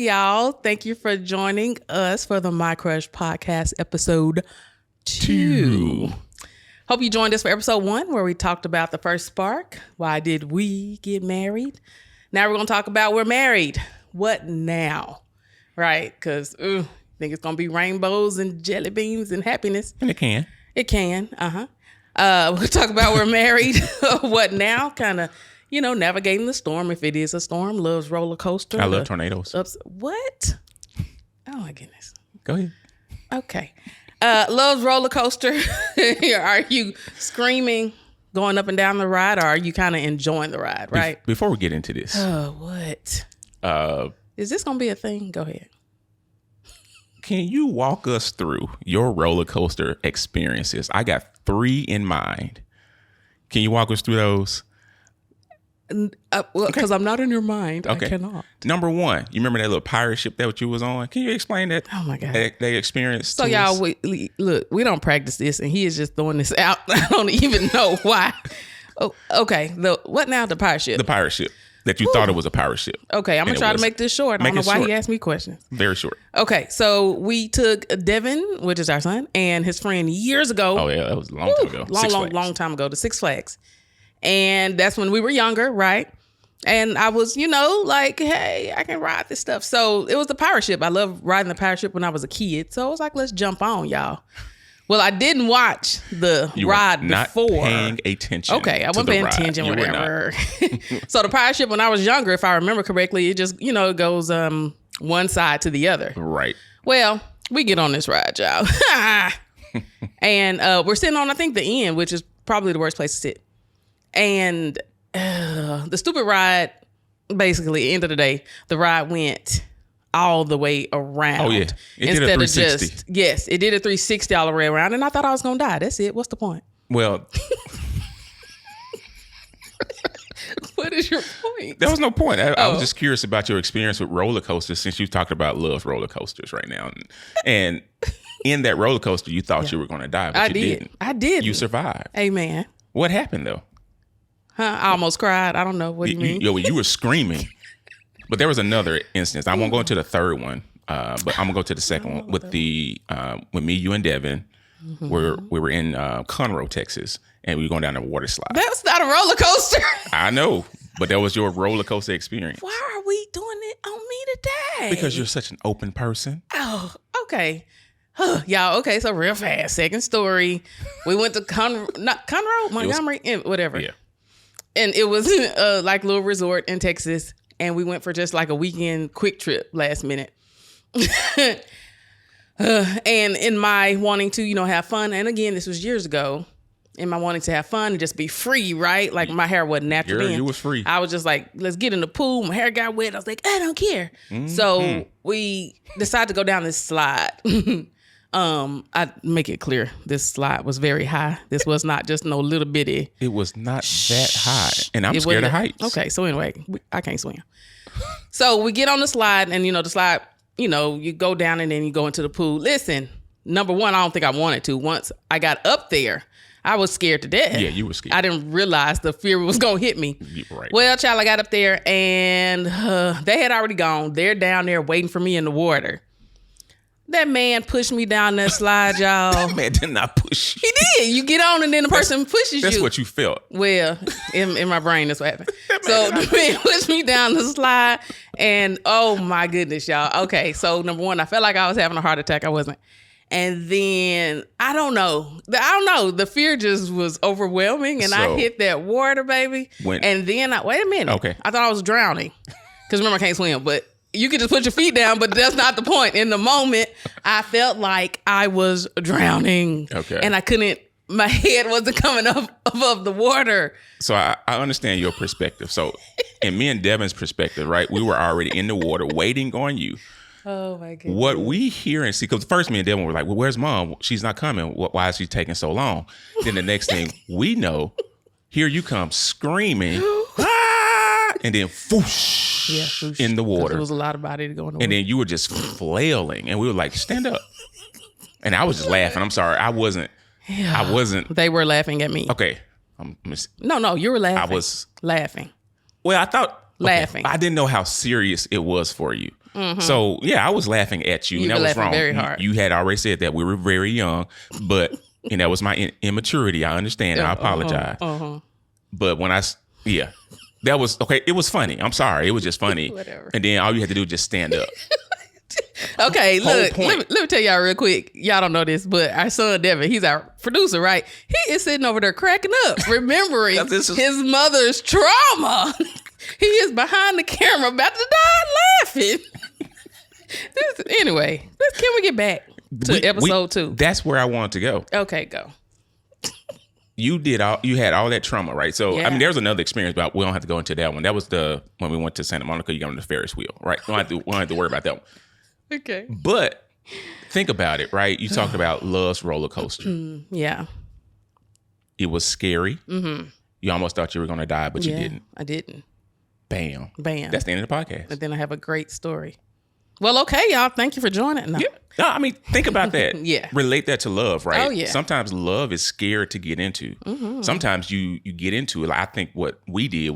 y'all. Thank you for joining us for the MyCrush podcast episode 2. Hope you joined us for episode 1 where we talked about the first spark. Why did we get married? Now we're going to talk about we're married. What now? Right? Because I think it's going to be rainbows and jelly beans and happiness. And it can. It can. We'll talk about we're married. What now? Kind of, navigating the storm. If it is a storm, loves roller coaster. I love tornadoes. What? Oh my goodness. Go ahead. Okay. Loves roller coaster. Are you screaming, going up and down the ride, or are you kind of enjoying the ride, right? Before we get into this. What? Is this going to be a thing? Go ahead. Can you walk us through your roller coaster experiences? I got 3 in mind. Can you walk us through those? Because I'm not in your mind. Okay. I cannot. Number 1, you remember that little pirate ship that you was on? Can you explain that? Oh my God. That experience. So y'all, look, we don't practice this, and he is just throwing this out. I don't even know why. Oh, okay. What now? The pirate ship. The pirate ship. That you thought it was a pirate ship. Okay, I'm going to try to make this short. I don't know why he asked me questions. Very short. Okay, so we took Devin, which is our son, and his friend years ago. Oh, yeah, that was a long time ago. Long time ago to Six Flags. And that's when we were younger, right? And I was, like, hey, I can ride this stuff. So it was the pirate ship. I loved riding the pirate ship when I was a kid. So I was like, let's jump on, y'all. Well, I didn't watch the ride before. You were not paying attention. Okay, I wasn't paying attention, whatever. So the pirate ship, when I was younger, if I remember correctly, it just, it goes one side to the other. Right. Well, we get on this ride, y'all. And we're sitting on, I think, the end, which is probably the worst place to sit. And the stupid ride, basically, end of the day, the ride went all the way around. Oh, yeah. It did a 360. Yes, it did a 360 all the way around. And I thought I was going to die. That's it. What's the point? Well, what is your point? There was no point. I was just curious about your experience with roller coasters since you talked about love roller coasters right now. And in that roller coaster, you thought you were going to die, but you didn't. I did. You survived. Amen. What happened, though? I almost cried. I don't know. What do you mean? You were screaming. But there was another instance. I won't go into the third one, but I'm gonna go to the second one with with me, you, and Devin. Mm-hmm. We were in Conroe, Texas, and we were going down a water slide. That's not a roller coaster. I know, but that was your roller coaster experience. Why are we doing it on me today? Because you're such an open person. Oh, okay. Y'all, okay, so real fast. Second story. We went to Conroe, Montgomery, whatever. Yeah. And it was like a little resort in Texas. And we went for just like a weekend quick trip last minute. And in my wanting to, have fun. And again, this was years ago. In my wanting to have fun and just be free, right? Like my hair wasn't natural then. You was free. I was just like, let's get in the pool. My hair got wet. I was like, I don't care. Mm-hmm. So we decided to go down this slide. I make it clear, this slide was very high. This was not just no little bitty. It was not that high. And I'm scared of heights. Okay, so anyway, I can't swim. So we get on the slide and, the slide, you go down and then you go into the pool. Listen, number one, I don't think I wanted to. Once I got up there, I was scared to death. Yeah, you were scared. I didn't realize the fear was going to hit me. Right. Well, child, I got up there and they had already gone. They're down there waiting for me in the water. That man pushed me down that slide, y'all. That man did not push you. He did. You get on and then the person pushes you. That's what you felt. Well, in my brain, that's what happened. So the man pushed me down the slide and oh my goodness, y'all. Okay, so number one, I felt like I was having a heart attack. I wasn't. And then, I don't know. The fear just was overwhelming and I hit that water, baby. And then, wait a minute. Okay. I thought I was drowning. Because remember, I can't swim, but you can just put your feet down, but that's not the point. In the moment, I felt like I was drowning. Okay. And I couldn't, my head wasn't coming up above the water. So I understand your perspective. So in me and Devin's perspective, right, we were already in the water waiting on you. Oh my goodness. What we hear and see, because first me and Devin were like, well, where's mom? She's not coming. Why is she taking so long? Then the next thing we know, here you come screaming. And then whoosh, in the water. There was a lot of body to go in the water. And then you were just flailing. And we were like, stand up. And I was just laughing. I'm sorry. I wasn't. They were laughing at me. Okay. No, you were laughing. I was laughing. Well, I thought. Laughing. I didn't know how serious it was for you. So yeah, I was laughing at you, and that was wrong. Very hard. You had already said that we were very young, but and that was my immaturity. I understand. I apologize. But when that was okay. It was funny. I'm sorry. It was just funny. Whatever. And then all you had to do was just stand up. Okay, look, let me tell y'all real quick. Y'all don't know this, but our son Devin, he's our producer, right? He is sitting over there cracking up, remembering his mother's trauma. He is behind the camera about to die laughing. Anyway, can we get back to episode 2? That's where I wanted to go. Okay, go. You had all that trauma, right? So I mean, there's another experience, but we don't have to go into that one. That was when we went to Santa Monica. You got on the Ferris wheel, right? We don't have to worry about that one. Okay. But think about it, right? You talked about love's roller coaster. Yeah. It was scary. Mm-hmm. You almost thought you were going to die, but you didn't. I didn't. Bam. That's the end of the podcast. But then I have a great story. Well, okay, y'all. Thank you for joining. No. Yeah. No, I mean, think about that. Yeah. Relate that to love, right? Oh, yeah. Sometimes love is scared to get into. Mm-hmm. Sometimes you get into it. Like, I think what we did,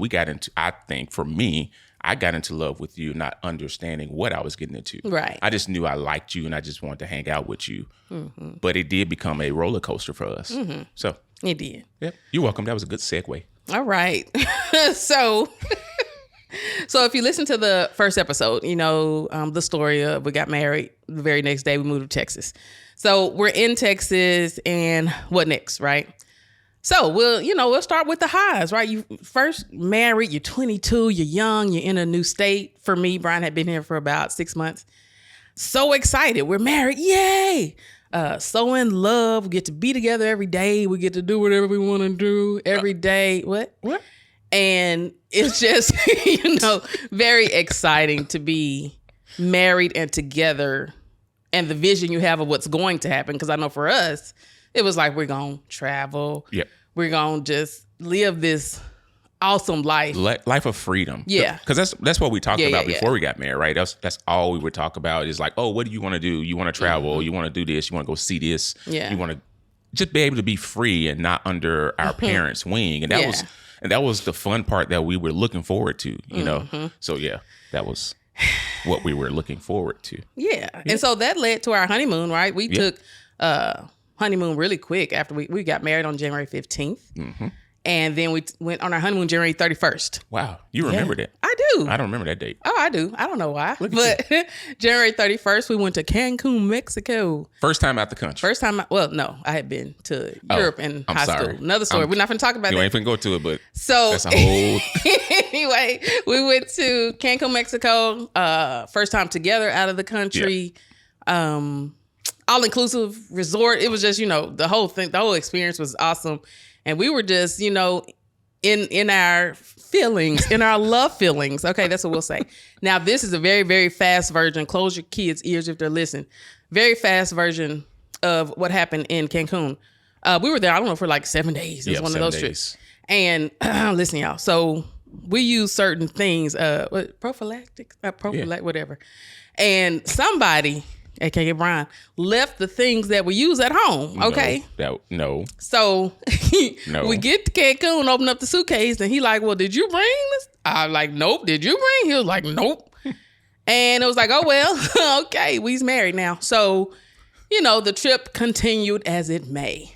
for me, I got into love with you, not understanding what I was getting into. Right. I just knew I liked you and I just wanted to hang out with you. Mm-hmm. But it did become a roller coaster for us. Mm-hmm. So it did. Yeah. You're welcome. That was a good segue. All right. So if you listen to the first episode, you know, the story of we got married the very next day we moved to Texas. So we're in Texas and what next, right? So we'll start with the highs, right? You first married, you're 22, you're young, you're in a new state. For me, Brian had been here for about 6 months. So excited. We're married. Yay. So in love. We get to be together every day. We get to do whatever we want to do every day. What? And it's just, very exciting to be married and together and the vision you have of what's going to happen. Because I know for us, it was like, we're going to travel. Yep. We're going to just live this awesome life. Life of freedom. Yeah. Because that's what we talked about before we got married, right? That's all we would talk about is like, oh, what do you want to do? You want to travel. Mm-hmm. You want to do this. You want to go see this. Yeah. You want to just be able to be free and not under our parents' wing. And that was the fun part that we were looking forward to, you know? So yeah, that was what we were looking forward to. Yeah. And so that led to our honeymoon, right? We took honeymoon really quick after we got married on January 15th. Mm-hmm. And then we went on our honeymoon January 31st. Wow. You remember that? I do. I don't remember that date. Oh, I do. I don't know why. But January 31st, we went to Cancun, Mexico. First time out the country. First time. I had been to Europe in high school. Another story. We're not going to talk about that. You ain't finna go to it, but so, that's a whole... Anyway, we went to Cancun, Mexico. First time together out of the country. Yeah. All-inclusive resort. It was just, the whole thing, the whole experience was awesome. And we were just, in our feelings, in our love feelings. Okay, that's what we'll say. Now, this is a very, very fast version. Close your kids' ears if they're listening. Very fast version of what happened in Cancun. We were there, I don't know, for like 7 days. It was one of those trips. And listen, y'all. So we use certain things, prophylactics, whatever. And somebody... aka Brian, left the things that we use at home. Okay. No. So we get to Cancun, open up the suitcase, and he like, well, did you bring this? I like, nope. Did you bring? He was like, nope. And it was like, oh, well, okay, we's married now. So, the trip continued as it may.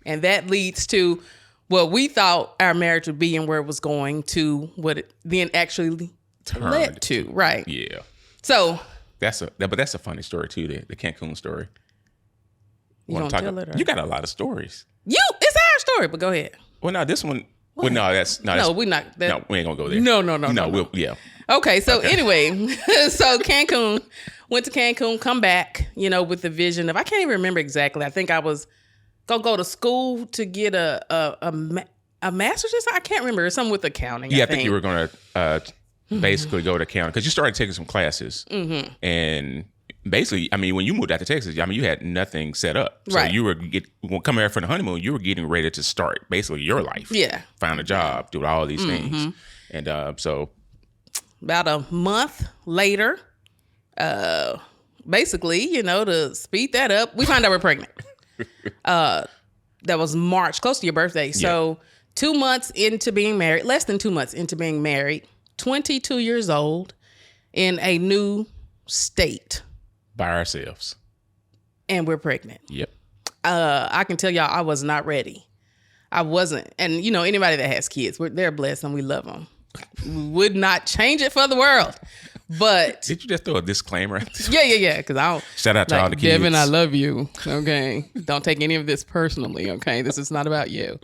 And that leads to what we thought our marriage would be and where it was going to what it then actually led to. Right. Yeah. So... That's a funny story too. The Cancun story. You want to tell it? You got a lot of stories. It's our story, but go ahead. Well, no, this one. What? Well, no, we're not. No, we ain't gonna go there. No. Okay, so anyway, so Cancun, went to Cancun, come back, with the vision of, I can't even remember exactly. I think I was gonna go to school to get a master's or something. I can't remember. Something with accounting. Yeah, I think you were gonna basically go to accounting because you started taking some classes, and basically, I mean, when you moved out to Texas, I mean, you had nothing set up. So you were coming here for the honeymoon. You were getting ready to start basically your life. Yeah, find a job, do all these things, and so about a month later, basically, to speed that up, we found out we're pregnant. That was March, close to your birthday. So 2 months into being married, less than 2 months into being married. 22 years old in a new state by ourselves. And we're pregnant. Yep. I can tell y'all I was not ready. I wasn't. And, you know, anybody that has kids, they're blessed and we love them. Would not change it for the world. But did you just throw a disclaimer? Yeah. Because I don't. Shout out to all the kids. Devin, I love you. Okay. Don't take any of this personally. Okay. This is not about you.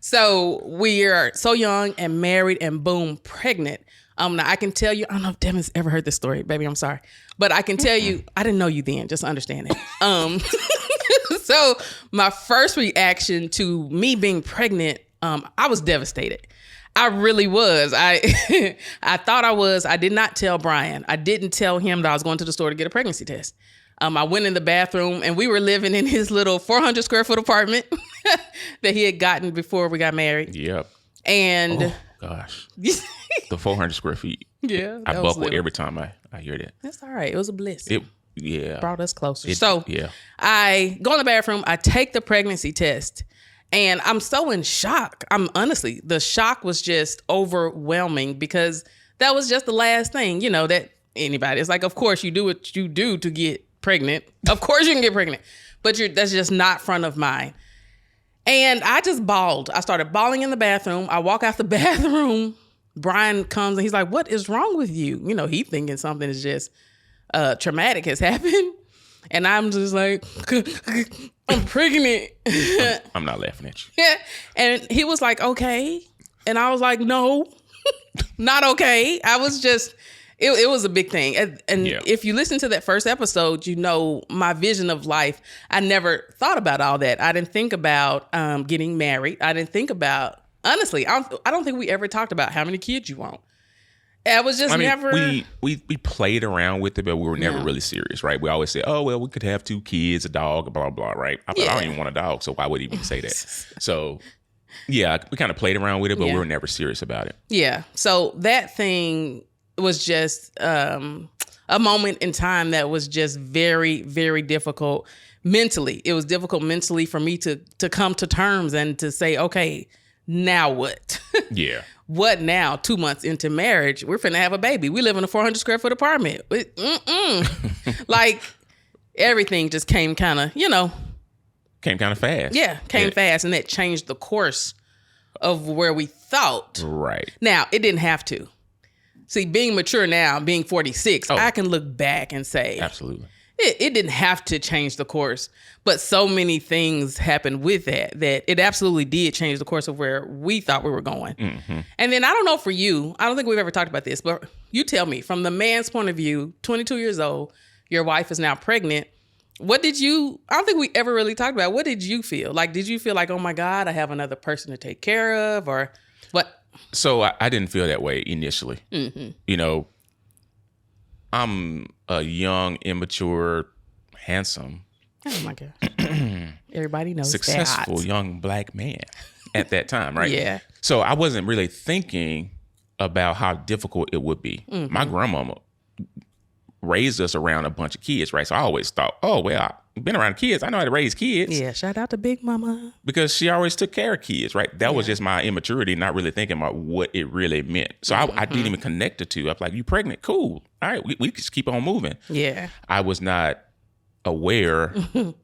So we are so young and married and boom, pregnant. Now I can tell you, I don't know if Devin's ever heard this story, baby. I'm sorry. But I can tell you, I didn't know you then, just understand it. So my first reaction to me being pregnant, I was devastated. I really was. I thought I was. I did not tell Brian. I didn't tell him that I was going to the store to get a pregnancy test. I went in the bathroom and we were living in his little 400 square foot apartment that he had gotten before we got married. Yep. And oh, gosh, the 400 square feet. Yeah. I buckle every time I hear that. That's all right. It was a bliss. Yeah. Brought us closer. Yeah. I go in the bathroom. I take the pregnancy test. And I'm so in shock. Honestly, the shock was just overwhelming because that was just the last thing, you know, that anybody, it's like, of course you do what you do to get pregnant. Of course you can get pregnant, but that's just not front of mind. And I just bawled. I started bawling in the bathroom. I walk out the bathroom. Brian comes and he's like, what is wrong with you? You know, he thinking something is just traumatic has happened. And I'm just like, I'm pregnant. I'm not laughing at you. Yeah. And he was like, okay. And I was like, no, not okay. I was just, it was a big thing. And if you listen to that first episode, you know, my vision of life, I never thought about all that. I didn't think about getting married. I didn't think about, honestly, I don't think we ever talked about how many kids you want. I was just never. We played around with it, but we were never really serious, right? We always say, "Oh well, we could have 2 kids, a dog, blah blah," right? I don't even want a dog, so why would he even say that? So, yeah, we kind of played around with it, but we were never serious about it. Yeah. So that thing was just a moment in time that was just very, very difficult mentally. It was difficult mentally for me to come to terms and to say, okay, now what? Yeah. What now? 2 months into marriage, we're finna have a baby. We live in a 400 square foot apartment. Like everything just came kind of, Came kind of fast. Yeah, came fast. And that changed the course of where we thought. Right. Now, it didn't have to. See, being mature now, being 46, I can look back and say. Absolutely. It didn't have to change the course, but so many things happened with that it absolutely did change the course of where we thought we were going. Mm-hmm. And then I don't know for you, I don't think we've ever talked about this, but you tell me from the man's point of view, 22 years old, your wife is now pregnant. I don't think we ever really talked about, what did you feel? Like, did you feel like, oh my God, I have another person to take care of or what? So I didn't feel that way initially. Mm-hmm. I'm a young, immature, handsome. Oh my God. Everybody knows successful that. young black man at that time, right? Yeah. So I wasn't really thinking about how difficult it would be. Mm-hmm. My grandmama raised us around a bunch of kids, right? So I always thought, oh, well, I've been around kids. I know how to raise kids. Yeah, shout out to Big Mama. Because she always took care of kids, right? That was just my immaturity, not really thinking about what it really meant. So I didn't even connect the two. I was like, you pregnant? Cool. All right, we just keep on moving. Yeah. I was not aware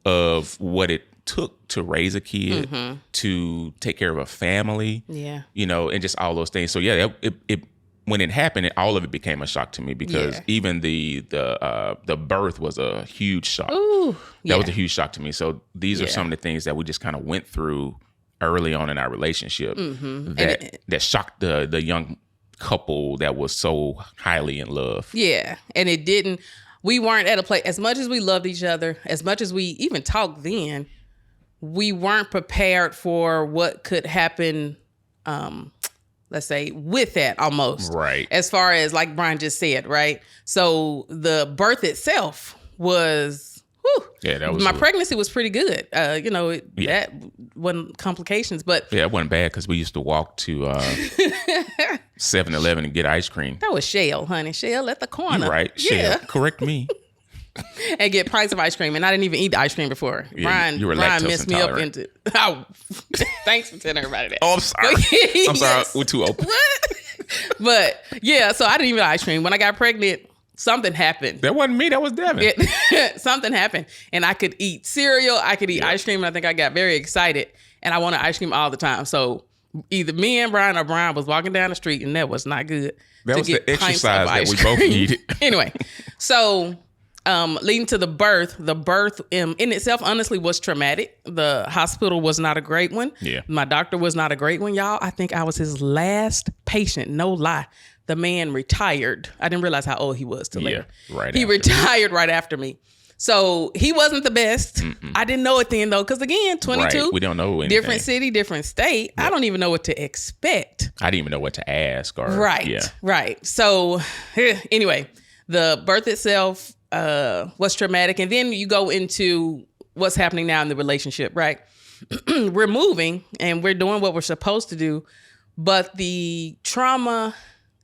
of what it took to raise a kid, to take care of a family, and just all those things. So yeah, it when it happened, all of it became a shock to me because even the birth was a huge shock. Ooh, that was a huge shock to me. So these are some of the things that we just kind of went through early on in our relationship that shocked the young couple that was so highly in love. Yeah, and we weren't at a place, as much as we loved each other, as much as we even talked then, we weren't prepared for what could happen, let's say, with that almost. Right. As far as, like Brian just said, right? So the birth itself was, that was my pregnancy was pretty good. That wasn't complications, but. Yeah, it wasn't bad because we used to walk to 7-Eleven and get ice cream. That was Shell, honey. Shell at the corner. You're right. Yeah. Shell. Correct me. And get price of ice cream. And I didn't even eat the ice cream before. Yeah, Brian messed me up into. Oh, thanks for telling everybody that. Oh, I'm sorry. I'm sorry. We're too open. What? But yeah, so I didn't even eat ice cream. When I got pregnant, something happened. That wasn't me. That was Devin. Something happened. And I could eat cereal. I could eat ice cream. And I think I got very excited. And I wanted ice cream all the time. So either me and Brian or Brian was walking down the street, and that was not good. That was the exercise that we both needed. Anyway, so leading to the birth in itself honestly was traumatic. The hospital was not a great one. Yeah. My doctor was not a great one, y'all. I think I was his last patient. No lie. The man retired. I didn't realize how old he was till later. Right. He retired right after me. So he wasn't the best. Mm-mm. I didn't know it then though, because again, 22. Right. We don't know anything. Different city, different state. Yep. I don't even know what to expect. I didn't even know what to ask. Right. So anyway, the birth itself was traumatic. And then you go into what's happening now in the relationship, right? We're moving and we're doing what we're supposed to do. But the trauma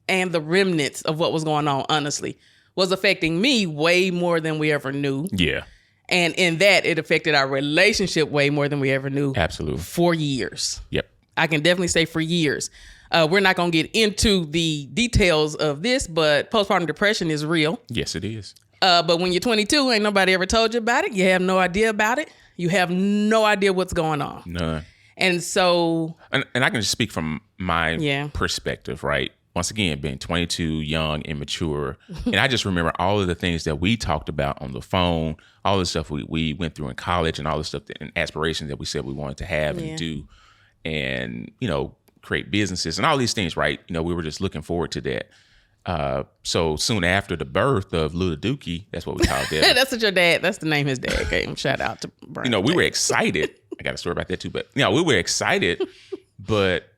and the remnants of what was going on, honestly, was affecting me way more than we ever knew. Yeah. And in that, it affected our relationship way more than we ever knew. Absolutely. For years. Yep. I can definitely say for years. We're not going to get into the details of this, but postpartum depression is real. Yes, it is. But when you're 22, ain't nobody ever told you about it. You have no idea about it. You have no idea what's going on. None. And so... And I can just speak from my perspective, right? Once again, being 22, young, immature. And I just remember all of the things that we talked about on the phone, all the stuff we went through in college and all the stuff and aspirations that we said we wanted to have and do and, create businesses and all these things, right? We were just looking forward to that. So soon after the birth of Little Dookie, that's what we called it. That's what your dad, that's the name his dad gave him. Shout out to Brian. We were excited. I got a story about that too, but we were excited, but,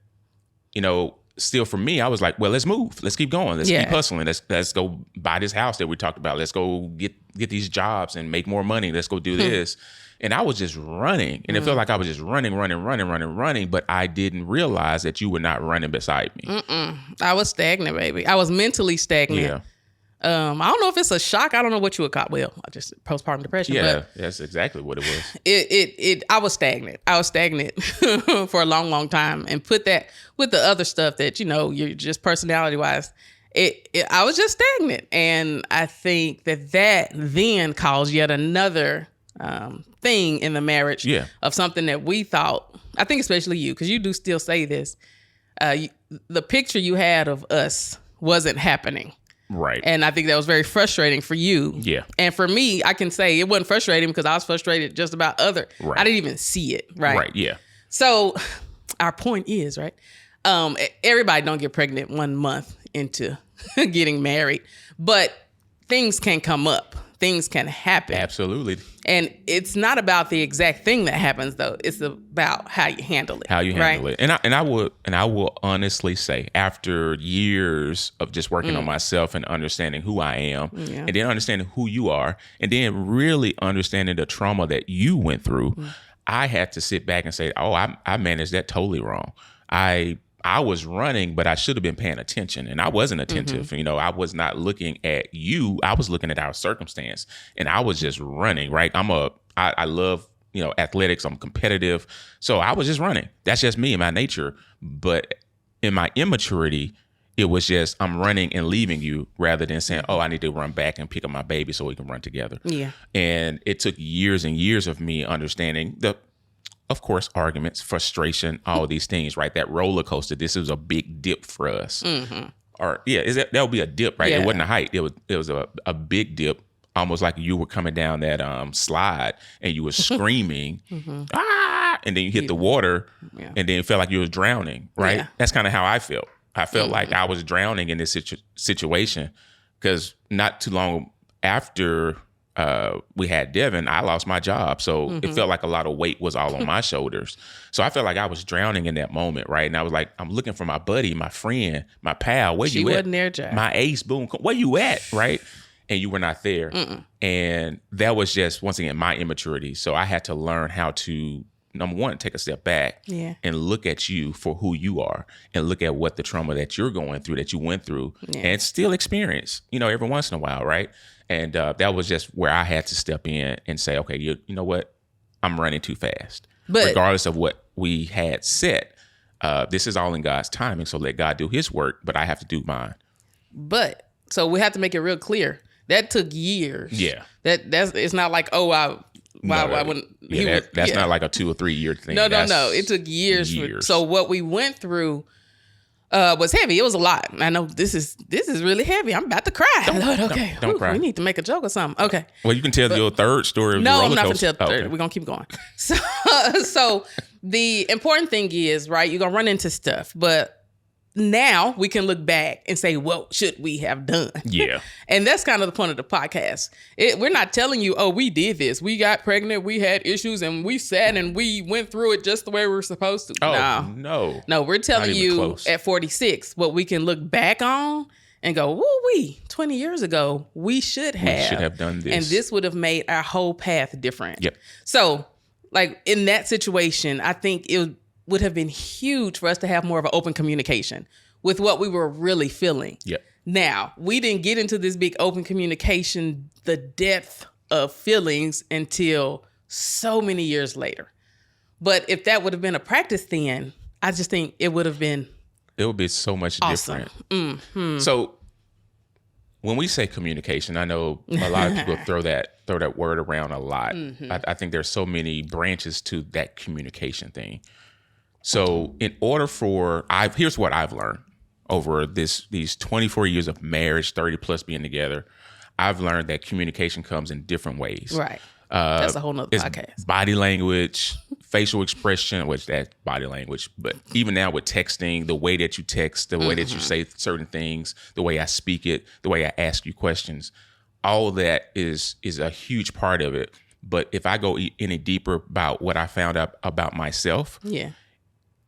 still for me, I was like, well, let's move. Let's keep going. Let's keep hustling. Let's go buy this house that we talked about. Let's go get these jobs and make more money. Let's go do this. And I was just running. And it felt like I was just running. But I didn't realize that you were not running beside me. I was stagnant, baby. I was mentally stagnant. Yeah. I don't know if it's a shock. I don't know what you would call. Well, just postpartum depression. Yeah, but that's exactly what it was. I was stagnant. For a long, long time, and put that with the other stuff that you're just personality wise. I was just stagnant, and I think that then caused yet another thing in the marriage of something that we thought. I think especially you, because you do still say this. The picture you had of us wasn't happening. Right. And I think that was very frustrating for you. Yeah. And for me, I can say it wasn't frustrating because I was frustrated just about other. Right. I didn't even see it. Right. Right. Yeah. So our point is, right, everybody don't get pregnant 1 month into getting married, but things can come up. Things can happen. Absolutely. And it's not about the exact thing that happens, though. It's about how you handle it. How you handle it. And I will honestly say, after years of just working on myself and understanding who I am, and then understanding who you are, and then really understanding the trauma that you went through, I had to sit back and say, oh, I managed that totally wrong. I was running, but I should have been paying attention, and I wasn't attentive. I was not looking at you. I was looking at our circumstance, and I was just running, right? I love, athletics. I'm competitive. So I was just running. That's just me and my nature. But in my immaturity, it was just, I'm running and leaving you rather than saying, oh, I need to run back and pick up my baby so we can run together. Yeah. And it took years and years of me understanding of course, arguments, frustration, all these things, right? That roller coaster. This was a big dip for us. Or that would be a dip, right? Yeah. It wasn't a height. It was a big dip, almost like you were coming down that slide and you were screaming, and then you hit the water, and then it felt like you was drowning, right? Yeah. That's kind of how I felt. I felt like I was drowning in this situation because not too long after we had Devin, I lost my job. So it felt like a lot of weight was all on my shoulders. So I felt like I was drowning in that moment, right? And I was like, I'm looking for my buddy, my friend, my pal. Where you at? She wasn't there, Jack. My ace, boom. Where you at, right? And you were not there. And that was just, once again, my immaturity. So I had to learn how to, number one, take a step back and look at you for who you are and look at what the trauma that you're going through, that you went through and still experience, every once in a while, right? And that was just where I had to step in and say, okay, you know what? I'm running too fast. But regardless of what we had set, this is all in God's timing. So let God do his work, but I have to do mine. But so we have to make it real clear. That took years. Yeah. It's not like, oh, I wouldn't. Yeah, that's not like a 2 or 3 year thing. No. It took years. So what we went through was heavy. It was a lot. I know this is really heavy. I'm about to cry. Don't cry. We need to make a joke or something. Okay. Well, you can tell your third story of the roller I'm not going coaster. to tell the third. Okay. We're going to keep going. So the important thing is, right, you're going to run into stuff, but now we can look back and say, what should we have done? Yeah. And that's kind of the point of the podcast. We're not telling you, oh, we did this. We got pregnant. We had issues and we sat and we went through it just the way we were supposed to. Oh, no. No, we're telling you close. At 46, what we can look back on and go, woo, 20 years ago, we should have done this. And this would have made our whole path different. Yep. So, like in that situation, I think it would have been huge for us to have more of an open communication with what we were really feeling. Yep. Now, we didn't get into this big open communication, the depth of feelings until so many years later. But if that would have been a practice then, I just think it would have been It would be so much awesome. different. Mm-hmm. So when we say communication, I know a lot of people throw that word around a lot. Mm-hmm. I think there's so many branches to that communication thing. So in order for here's what I've learned over these 24 years of marriage, 30 plus being together. I've learned that communication comes in different ways. Right. That's a whole nother podcast. Body language, facial expression, which that's body language. But even now with texting, the way that you text, the way that you say certain things, the way I speak it, the way I ask you questions, all that is a huge part of it. But if I go any deeper about what I found out about myself,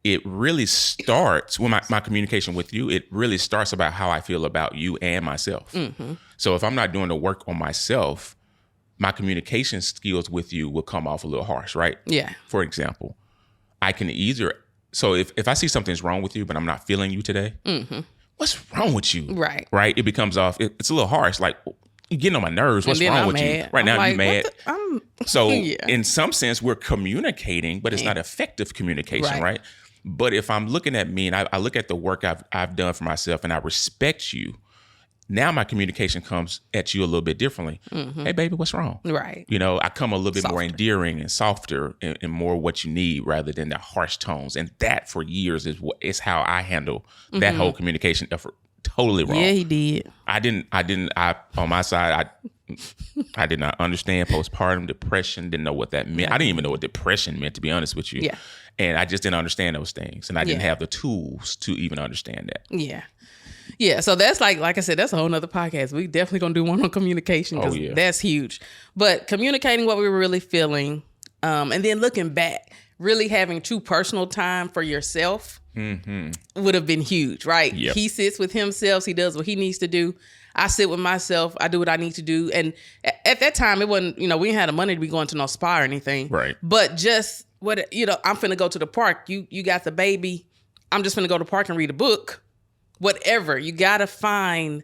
it really starts when my communication with you, it really starts about how I feel about you and myself. Mm-hmm. So if I'm not doing the work on myself, my communication skills with you will come off a little harsh, right? Yeah. For example, I can so if I see something's wrong with you, but I'm not feeling you today, what's wrong with you? Right. Right? It becomes it's a little harsh. Like, you're getting on my nerves. What's wrong with you? Right now, you're mad. So in some sense, we're communicating, but it's not effective communication, right? But if I'm looking at me and I look at the work I've done for myself and I respect you, now my communication comes at you a little bit differently. Mm-hmm. Hey, baby, what's wrong? Right. I come a little bit more endearing and softer and more what you need rather than the harsh tones. And that for years is how I handle that whole communication effort. Totally wrong. Yeah, he did. I on my side, I did not understand postpartum depression, didn't know what that meant. I didn't even know what depression meant, to be honest with you. Yeah. And I just didn't understand those things. And I didn't have the tools to even understand that. Yeah. Yeah. So that's like I said, that's a whole nother podcast. We definitely going to do one on communication because that's huge. But communicating what we were really feeling and then looking back, really having true personal time for yourself would have been huge, right? Yep. He sits with himself. He does what he needs to do. I sit with myself. I do what I need to do. And at that time, it wasn't, we didn't have the money to be going to no spa or anything. Right. But just I'm finna go to the park. You got the baby. I'm just finna go to the park and read a book. Whatever. You got to find,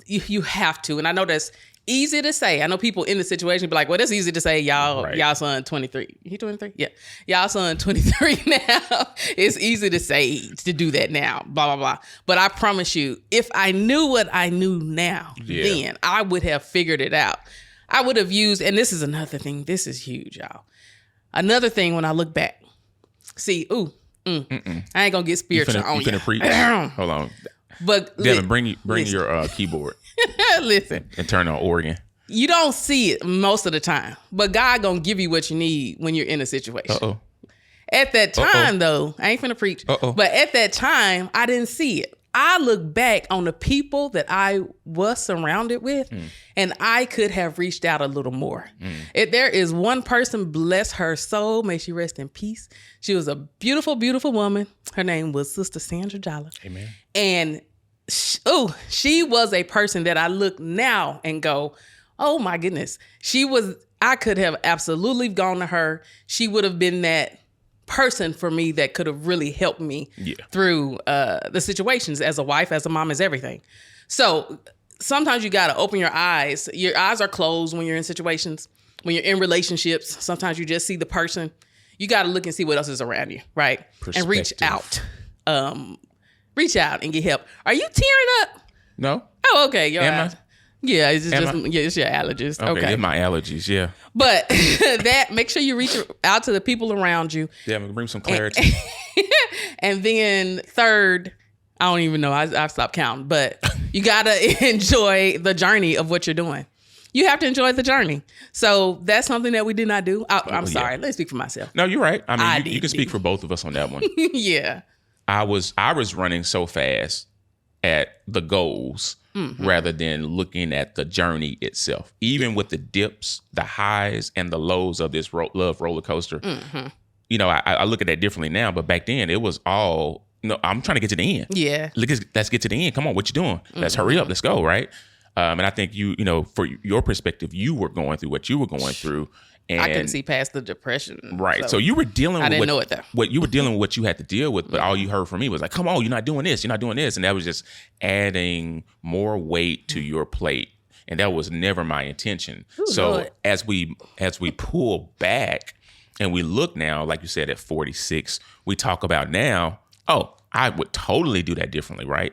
you have to. And I know that's easy to say. I know people in the situation be like, well, that's easy to say. Y'all son 23. He 23? Yeah. Y'all son 23 now. It's easy to say, to do that now, blah, blah, blah. But I promise you, if I knew what I knew now, then I would have figured it out. I would have used, and this is another thing. This is huge, y'all. Another thing when I look back, see, I ain't gonna get spiritual on you. You finna preach? Hold on. But Devin, bring your keyboard. Listen. And turn on organ. You don't see it most of the time, but God gonna give you what you need when you're in a situation. Uh-oh. At that time, though, I ain't finna preach, but at that time, I didn't see it. I look back on the people that I was surrounded with, and I could have reached out a little more. If there is one person, bless her soul, may she rest in peace. She was a beautiful, beautiful woman. Her name was Sister Sandra Jala. Amen. And she was a person that I look now and go, oh my goodness. I could have absolutely gone to her. She would have been that person for me that could have really helped me through the situations as a wife, as a mom, as everything. So sometimes you got to open your eyes. Your eyes are closed when you're in situations, when you're in relationships. Sometimes you just see the person. You got to look and see what else is around you, right? And reach out. Reach out and get help. Are you tearing up? No. Oh, okay. Your eyes. Yeah, it's it's your allergies. Okay, Okay. they're my allergies. Yeah. But make sure you reach out to the people around you. Yeah, bring some clarity. And then third, I don't even know. I've stopped counting, but you got to enjoy the journey of what you're doing. You have to enjoy the journey. So that's something that we did not do. I'm sorry. Let me speak for myself. No, you're right. I mean, you can speak for both of us on that one. Yeah. I was running so fast at the goals rather than looking at the journey itself. Even with the dips, the highs, and the lows of this love roller coaster, you know, I look at that differently now. But back then, it was all, I'm trying to get to the end. Yeah. Let's get to the end. Come on, what you doing? Let's hurry up. Let's go, right? And I think you know, for your perspective, you were going through what you were going through. And I couldn't see past the depression. Right. So you were dealing with I didn't know it though. what you were dealing with, what you had to deal with, but all you heard from me was like, come on, you're not doing this. You're not doing this. And that was just adding more weight to your plate. And that was never my intention. Ooh, so Lord. as we pull back and we look now, like you said, at 46, we talk about now, I would totally do that differently, right?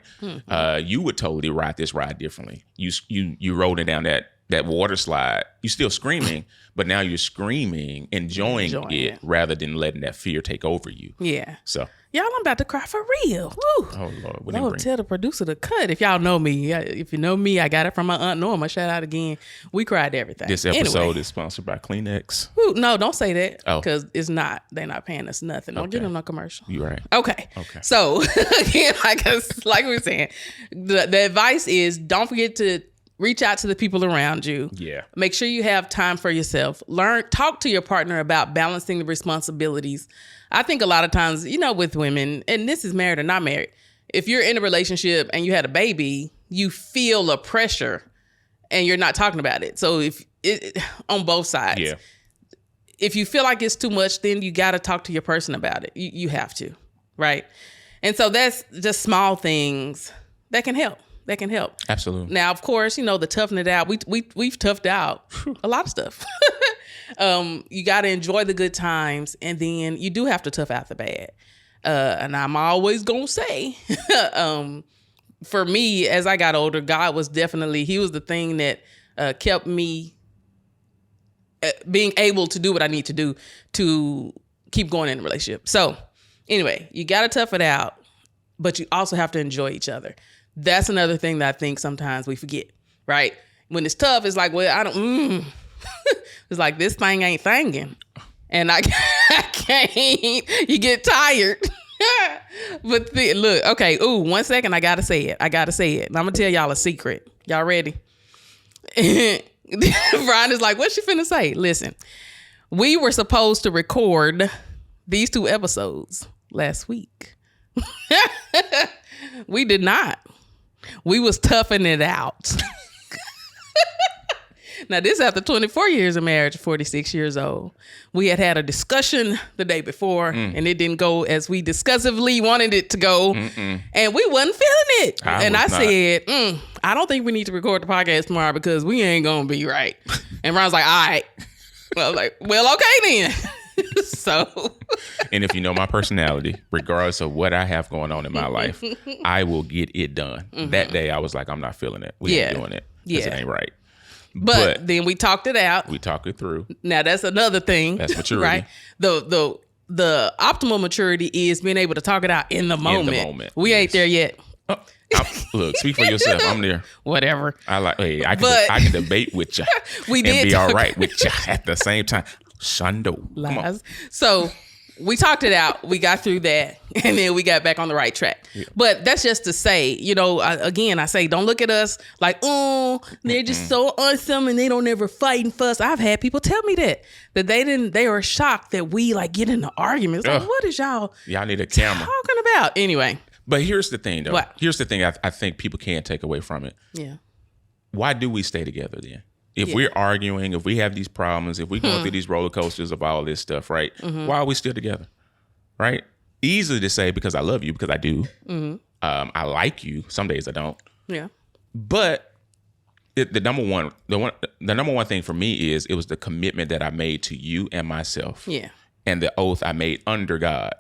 You would totally ride this ride differently. You rolling down that water slide. You're still screaming, but now you're screaming, enjoying it rather than letting that fear take over you. Yeah. So, y'all, I'm about to cry for real. Woo. oh Lord, what Lord, tell the producer to cut. If y'all know me, if you know me, I got it from my Aunt Norma. Shout out again. We cried everything. This episode is sponsored by Kleenex. Woo, no, don't say that Oh. because it's not. They're not paying us nothing. Don't give them no commercial. You're right. Okay. So again, like we were saying, the advice is don't forget to reach out to the people around you. Yeah. Make sure you have time for yourself. Talk to your partner about balancing the responsibilities. I think a lot of times, you know, with women, and this is married or not married, if you're in a relationship and you had a baby, you feel a pressure and you're not talking about it. So on both sides. Yeah. If you feel like it's too much, then you got to talk to your person about it. You have to, right? And so that's just small things that can help. Absolutely. Now, of course, you know, the toughing it out. We've toughed out a lot of stuff. You got to enjoy the good times, and then you do have to tough out the bad. And I'm always gonna say, for me, as I got older, God was he was the thing that kept me being able to do what I need to do to keep going in a relationship. So anyway, you got to tough it out, but you also have to enjoy each other. That's another thing that I think sometimes we forget, right? When it's tough, it's like, well, it's like, this thing ain't thinging. And I can't, you get tired. But look, okay, 1 second, I gotta say it. And I'm gonna tell y'all a secret. Y'all ready? Brian is like, what's she finna say? Listen, we were supposed to record these 2 episodes last week. We did not. We was toughing it out. Now, this after 24 years of marriage, 46 years old. We had a discussion the day before, and it didn't go as we discussively wanted it to go. And we wasn't feeling it. I said, I don't think we need to record the podcast tomorrow because we ain't going to be right. And Ron's like, all right. I was like, well, okay then. So. And if you know my personality, regardless of what I have going on in my life, I will get it done. That day, I was like, I'm not feeling it. We ain't doing it because it ain't right. But then we talked it out. We talked it through. Now that's another thing. That's maturity. Right? The optimal maturity is being able to talk it out in the moment. We ain't there yet. Look, speak for yourself. I'm there. Whatever. I can debate with you. We did and be all right with you at the same time. Shundo. Lies. So we talked it out. We got through that, and then we got back on the right track. Yeah. But that's just to say, you know, I say, don't look at us like, they're just so awesome and they don't ever fight and fuss. I've had people tell me that they were shocked that we like get into arguments. Like, what is y'all need a camera talking about? Anyway. But here's the thing, though. What? Here's the thing I think people can't take away from it. Yeah. Why do we stay together then? If we're arguing, if we have these problems, if we're going through these roller coasters of all this stuff, right? Why are we still together? Right? Easy to say because I love you, because I do. I like you. Some days I don't. Yeah. But the number one thing for me is it was the commitment that I made to you and myself. Yeah. And the oath I made under God.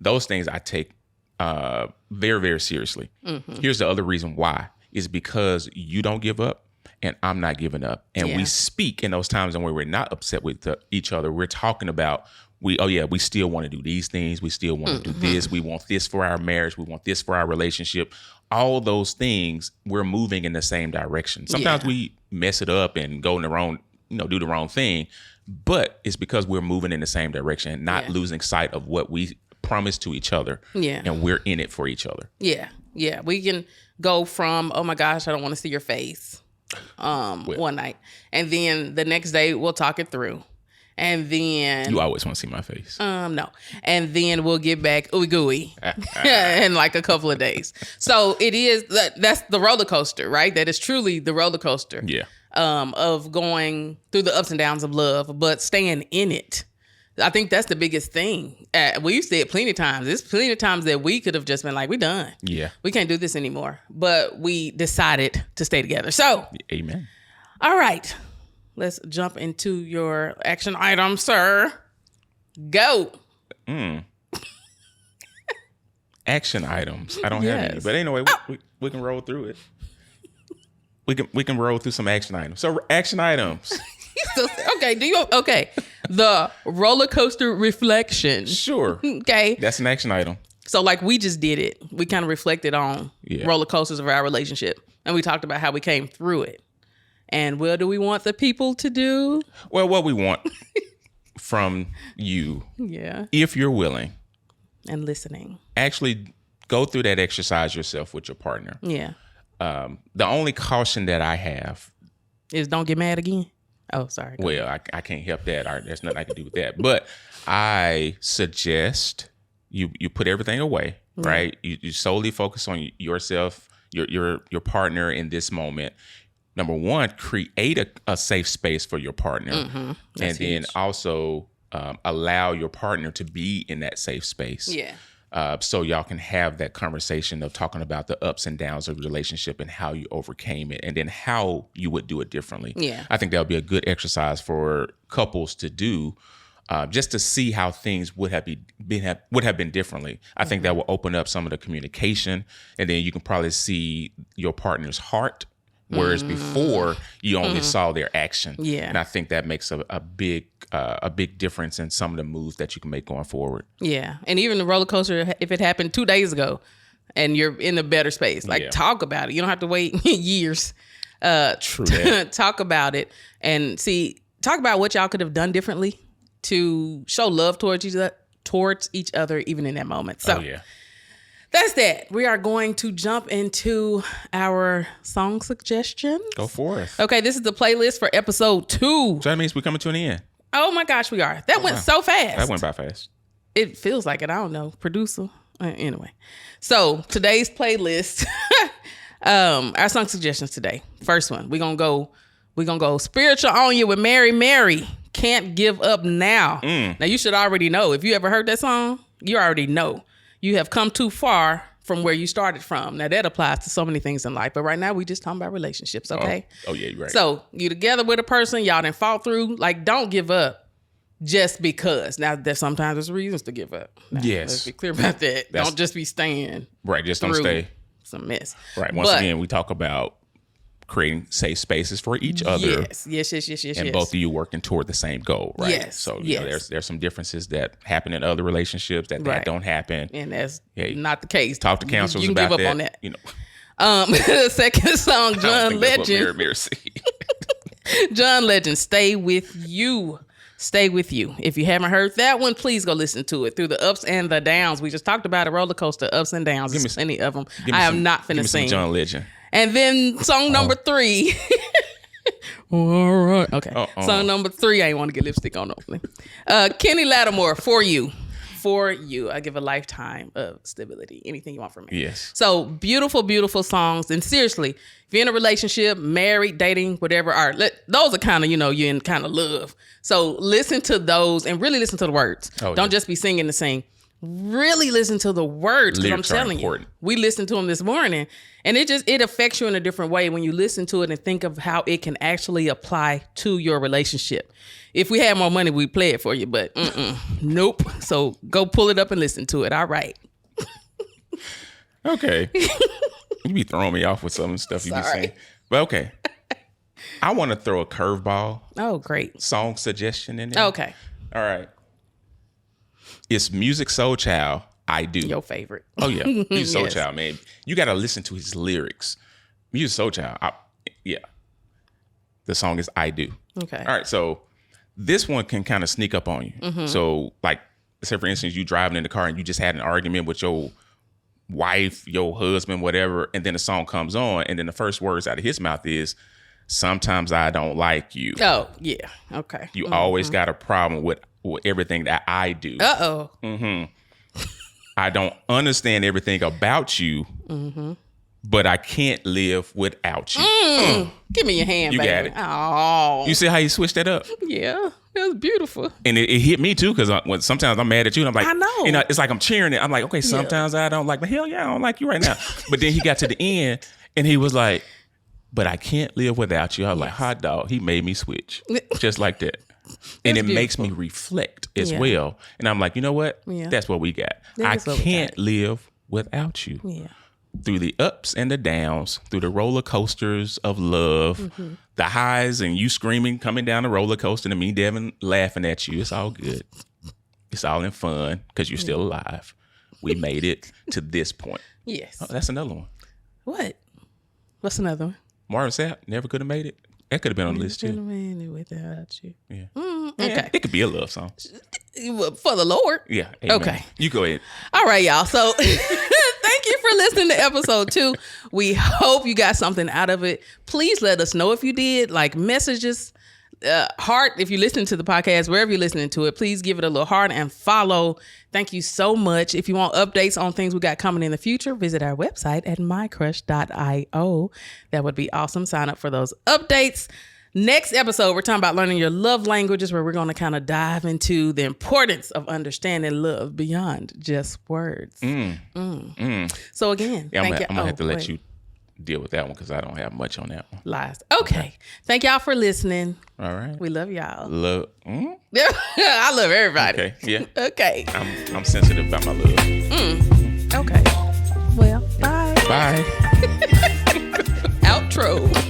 Those things I take very, very seriously. Here's the other reason why. Is because you don't give up and I'm not giving up. And we speak in those times when we're not upset with each other. We're talking about, we still want to do these things. We still want to do this. We want this for our marriage. We want this for our relationship. All those things, we're moving in the same direction. Sometimes we mess it up and go in the wrong, do the wrong thing. But it's because we're moving in the same direction, not losing sight of what we promised to each other. Yeah. And we're in it for each other. Yeah. Yeah. We can go from, oh my gosh, I don't want to see your face one night. And then the next day we'll talk it through. And then you always want to see my face. No. And then we'll get back ooey gooey in like a couple of days. So it is that's the roller coaster, right? That is truly the roller coaster. Yeah. Of going through the ups and downs of love, but staying in it. I think that's the biggest thing. We've said plenty of times. There's plenty of times that we could have just been like, we're done. Yeah. We can't do this anymore. But we decided to stay together. So. Amen. All right. Let's jump into your action item, sir. Go. Action items. I don't have any. But anyway, we can roll through it. We can roll through some action items. So action items. Okay. The roller coaster reflection. Sure. Okay. That's an action item. So like we just did it. We kind of reflected on roller coasters of our relationship. And we talked about how we came through it. And what do we want the people to do? Well, what we want from you, if you're willing. And listening. Actually go through that exercise yourself with your partner. Yeah. The only caution that I have is don't get mad again. Oh, sorry. Well, I can't help that. There's nothing I can do with that. But I suggest you put everything away, right? You solely focus on yourself, your partner in this moment. Number one, create a safe space for your partner. And then huge. Also allow your partner to be in that safe space. Yeah. So y'all can have that conversation of talking about the ups and downs of the relationship and how you overcame it and then how you would do it differently. Yeah. I think that would be a good exercise for couples to do just to see how things would have been differently. I think that will open up some of the communication and then you can probably see your partner's heart. Whereas before you only saw their action. Yeah. And I think that makes a big difference in some of the moves that you can make going forward. Yeah. And even the roller coaster, if it happened 2 days ago and you're in a better space, talk about it. You don't have to wait years. True that. Talk about it and talk about what y'all could have done differently to show love towards each other, even in that moment. So that's that. We are going to jump into our song suggestions. Go for it. Okay, this is the playlist for episode 2. So that means we're coming to an end. Oh my gosh, we are. That went so fast. That went by fast. It feels like it. I don't know. Producer. Anyway. So today's playlist, our song suggestions today. First one, we're gonna go spiritual on you with Mary. Can't Give Up Now. Now you should already know. If you ever heard that song, you already know. You have come too far from where you started from. Now that applies to so many things in life, but right now we just talking about relationships, okay? Oh yeah, you're right. So you together with a person, y'all done fought through, like don't give up just because. Now sometimes there's reasons to give up. Now, let's be clear about that. Don't just be staying. Right, just don't stay. Some mess. Right, once again, we talk about creating safe spaces for each other. Yes. And both of you working toward the same goal, right? Yes. So you know, there's some differences that happen in other relationships that don't happen. And that's not the case. Talk to counselors about that. You can give up on that. You know. The second song, John Legend. Mirror, John Legend, Stay With You. Stay With You. If you haven't heard that one, please go listen to it. Through the ups and the downs. We just talked about a roller coaster, ups and downs. There's plenty of them. I am not finna sing. John Legend. And then song number 3. All right. Okay. Song number 3. I ain't want to get lipstick on opening. Kenny Lattimore, For You. For You. I give a lifetime of stability. Anything you want from me. Yes. So beautiful, beautiful songs. And seriously, if you're in a relationship, married, dating, whatever, those are kind of, you're in kind of love. So listen to those and really listen to the words. Don't just be singing to sing. Really listen to the words. Because I'm telling you, we listened to them this morning and it affects you in a different way when you listen to it and think of how it can actually apply to your relationship. If we had more money, we'd play it for you, but nope. So go pull it up and listen to it. All right. Okay. You be throwing me off with some stuff you be saying. But okay. I want to throw a curveball Oh, great. song suggestion in there. Okay. All right. It's Music Soul Child, I Do. Your favorite. Oh, yeah. Music Soul Yes. Child, man. You got to listen to his lyrics. Music Soul Child. Yeah. The song is I Do. Okay. All right. So this one can kind of sneak up on you. Mm-hmm. So, like, say, for instance, you driving in the car and you just had an argument with your wife, your husband, whatever, and then the song comes on, and then the first words out of his mouth is, sometimes I don't like you. Oh, yeah. Okay. You always got a problem with everything that I do. Uh-oh. I don't understand everything about you, but I can't live without you. Give me your hand, You baby. got it. Oh. You see how you switched that up? Yeah. That was beautiful. And it hit me too, because when sometimes I'm mad at you and I'm like, I know. You know, it's like I'm cheering it. I'm like, okay, sometimes I don't like, but hell yeah, I don't like you right now. But then he got to the end and he was like, but I can't live without you. I was like, hot dog. He made me switch just like that. And it makes me reflect as well. And I'm like, you know what? Yeah. That's what we got. I can't live without you. Yeah. Through the ups and the downs, through the roller coasters of love, the highs and you screaming coming down the roller coaster and me, Devin, laughing at you. It's all good. It's all in fun because you're still alive. We made it to this point. Yes. Oh, that's another one. What? What's another one? Marvin Sapp never could have made it. That could have been on the list too. Without you. Yeah. Okay. Yeah, it could be a love song. For the Lord. Yeah. Amen. Okay. You go ahead. All right, y'all. So thank you for listening to episode 2. We hope you got something out of it. Please let us know if you did. Like messages, heart, if you listen to the podcast, wherever you're listening to it, please give it a little heart and follow. Thank you so much. If you want updates on things we got coming in the future, visit our website at mycrush.io. That would be awesome. Sign up for those updates. Next episode, we're talking about learning your love languages, where we're going to kind of dive into the importance of understanding love beyond just words. So again, Yeah, I'm thank you. going to have to let you deal with that one because I don't have much on that one. Lies. Okay. Thank y'all for listening. All right. We love y'all. Love. I love everybody. Okay. Yeah. Okay. I'm sensitive about my love. Okay. Well, bye. Bye. Outro.